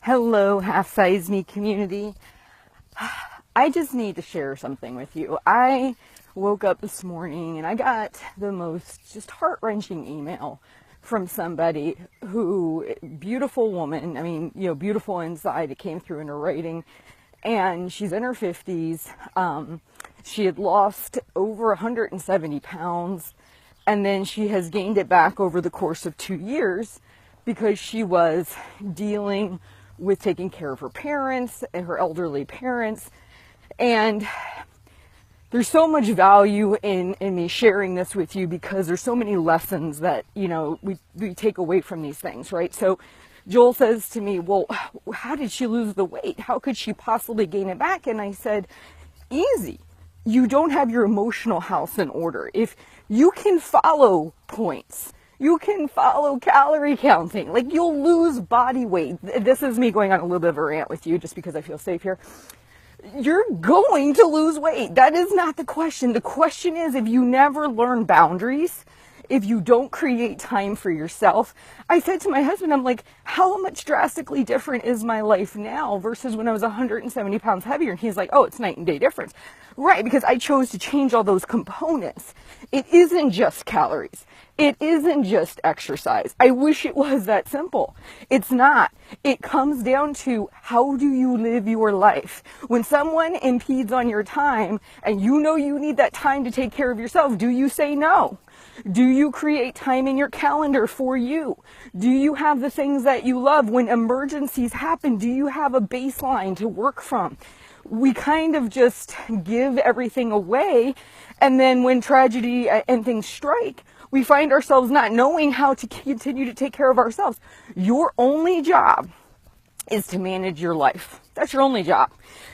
Hello, Half Size Me community. I just need to share something with you. I woke up this morning and I got the most just heart-wrenching email from somebody who, beautiful woman, beautiful inside. It came through in her writing. And she's in her 50s. She had lost over 170 pounds. And then she has gained it back over the course of 2 years because she was dealing with taking care of her parents and her elderly parents. And there's so much value in me sharing this with you because there's so many lessons that, we take away from these things, right? So Joel says to me, well, how did she lose the weight? How could she possibly gain it back? And I said, easy. You don't have your emotional house in order. If you can follow points, you can follow calorie counting, like you'll lose body weight. This is me going on a little bit of a rant with you just because I feel safe here. You're going to lose weight. That is not the question. The question is, if you never learn boundaries, if you don't create time for yourself. I said to my husband, I'm like, how much drastically different is my life now versus when I was 170 pounds heavier? And he's like, oh, it's night and day difference. Right, because I chose to change all those components. It isn't just calories. It isn't just exercise. I wish it was that simple. It's not. It comes down to, how do you live your life? When someone impedes on your time and you know you need that time to take care of yourself, do you say no? Do you create time in your calendar for you? Do you have the things that you love? When emergencies happen, do you have a baseline to work from? We kind of just give everything away, and then when tragedy and things strike, we find ourselves not knowing how to continue to take care of ourselves. Your only job is to manage your life. That's your only job.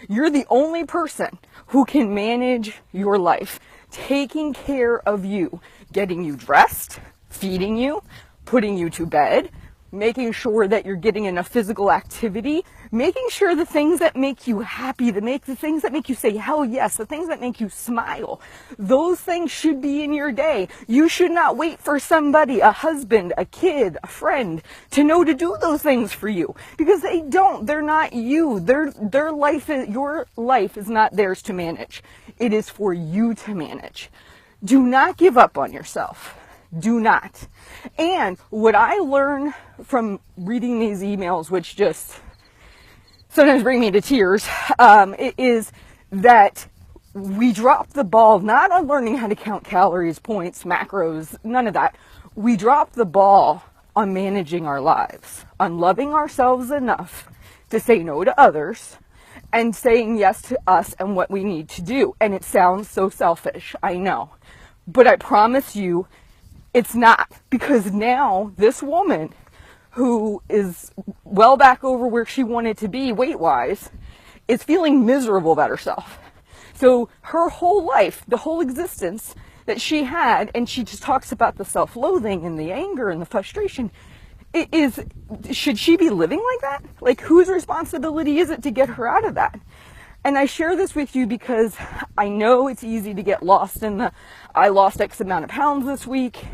You're the only person who can manage your life, taking care of you, getting you dressed, feeding you, putting you to bed, making sure that you're getting enough physical activity, making sure the things that make you happy, the things that make you say hell yes, the things that make you smile, those things should be in your day. You should not wait for somebody, a husband, a kid, a friend, to know to do those things for you, because they don't. They're not you. Their life, your life is not theirs to manage. It is for you to manage. Do not give up on yourself. Do not. And what I learn from reading these emails, which just sometimes bring me to tears, is that we drop the ball not on learning how to count calories, points, macros, none of that. We drop the ball on managing our lives, on loving ourselves enough to say no to others and saying yes to us and what we need to do. And it sounds so selfish, I know. But I promise you, it's not, because now this woman who is well back over where she wanted to be weight-wise is feeling miserable about herself. So her whole life, the whole existence that she had, and she just talks about the self-loathing and the anger and the frustration, should she be living like that? Like, whose responsibility is it to get her out of that? And I share this with you because I know it's easy to get lost in I lost X amount of pounds this week,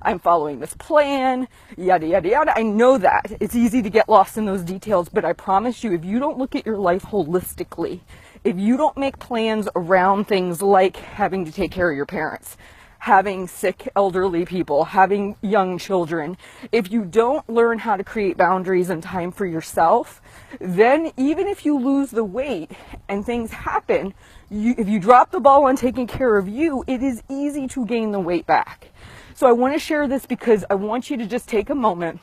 I'm following this plan, yada, yada, yada. I know that. It's easy to get lost in those details, but I promise you, if you don't look at your life holistically, if you don't make plans around things like having to take care of your parents, having sick elderly people, having young children, if you don't learn how to create boundaries and time for yourself, then even if you lose the weight and things happen, if you drop the ball on taking care of you, it is easy to gain the weight back. So I want to share this because I want you to just take a moment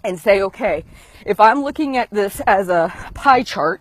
and say, okay, if I'm looking at this as a pie chart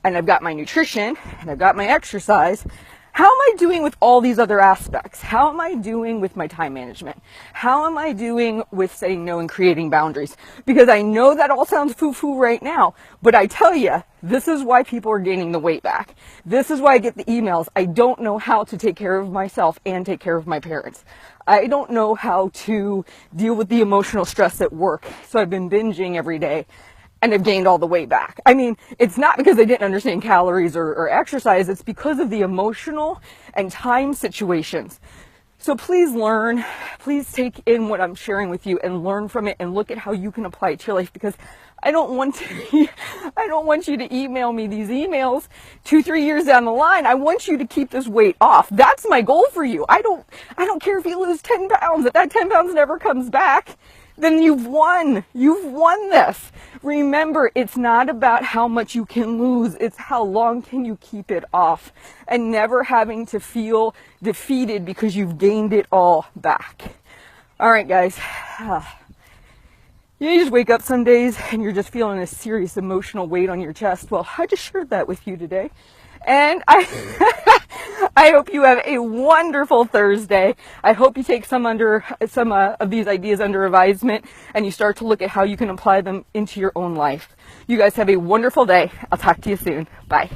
and I've got my nutrition and I've got my exercise, how am I doing with all these other aspects? How am I doing with my time management? How am I doing with saying no and creating boundaries? Because I know that all sounds foo-foo right now, but I tell you, this is why people are gaining the weight back. This is why I get the emails. I don't know how to take care of myself and take care of my parents. I don't know how to deal with the emotional stress at work, so I've been binging every day. And have gained all the weight back. I mean, it's not because they didn't understand calories or exercise, it's because of the emotional and time situations. So please learn, please take in what I'm sharing with you and learn from it and look at how you can apply it to your life, because I don't want you to email me these emails 2-3 years down the line. I want you to keep this weight off. That's my goal for you. I don't care if you lose 10 pounds. If that 10 pounds never comes back, then you've won. You've won this. Remember, it's not about how much you can lose. It's how long can you keep it off, and never having to feel defeated because you've gained it all back. All right, guys. You just wake up some days and you're just feeling a serious emotional weight on your chest. Well, I just shared that with you today. And I hope you have a wonderful Thursday. I hope you take some of these ideas under advisement, and you start to look at how you can apply them into your own life. You guys have a wonderful day. I'll talk to you soon. Bye.